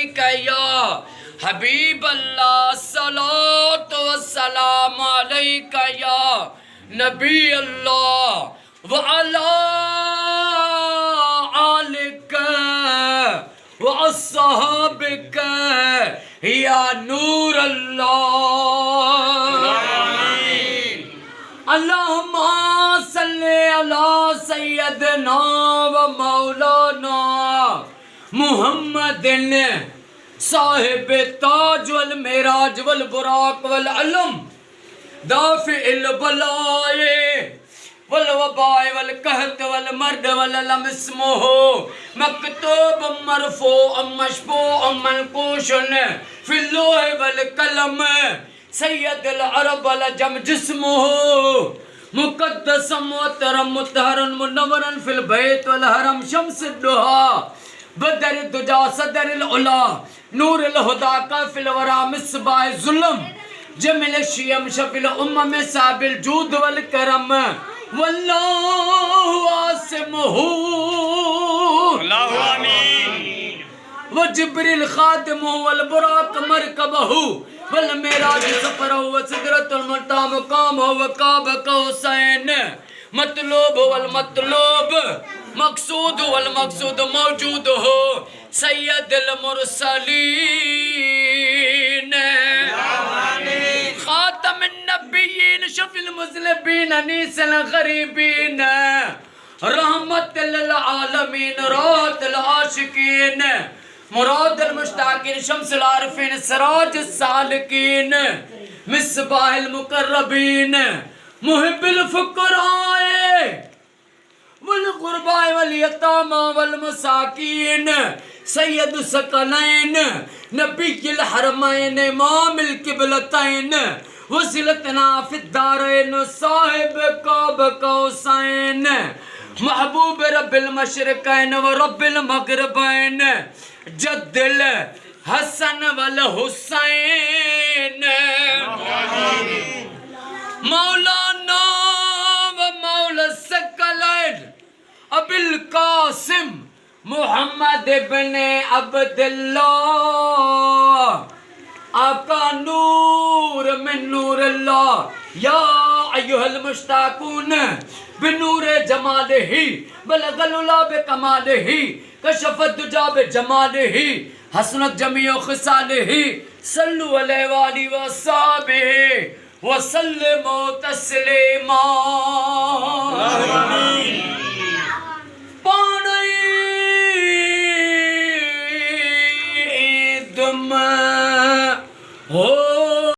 علیکہ یا حبیب اللہ صلاۃ و سلام علیکہ یا نبی اللہ وعلا آلکہ وَأَصْحَابِكَ یا نور اللہ اللہم صلی علی سیدنا و مولانا محمد صاحب تاج والمعراج والبراق والعلم دافع البلائے والوباء والقحط والمرض والعلم اسمه مکتوب مرفوع مشفوع منقوش فی اللوح والقلم سید العرب والعجم جسمه مقدس محترم مطہر منور فی البیت والحرم شمس الدہا بدر الدجا صدر العلا نور الہدا کافی الورا مصباح الظلم جمل الشیم شفی الامم صاحب الجود والکرم واللہ عاصمہ اللہ آمین وجبریل خادمہ والبراق مرکبہ والمعراج سفرہ وسدرۃ المنتہی مقامہ وقاب قوسین مطلوب والمطلوب مقصود والمقصود موجود ہو سید المرسلین خاتم النبیین شفی المذنبین انیس الغریبین رحمت للعالمین راحت العاشقین مراد المشتاقین شمس العارفین سراج السالکین مصباح المقربین محب الفقراء والغرباء والیتامى والمساکین سید الثقلین نبی الحرمین امام القبلتین وصلتنا فی الدارین صاحب قاب قوسین محبوب رب المشرقین و رب المغربین جد الحسن والحسین مولانا و مولا الثقلین ابی القاسم محمد ابن عبداللہ آقا نور من نور اللہ یا ایہا المشتاقون بنور جمالہ بلغ العلا بکمالہ کشف الدجا بجمالہ حسنت جمیع خصالہ صلو علیہ وآلہ وصحبہ وسلموا تسلیما پانی دم ہو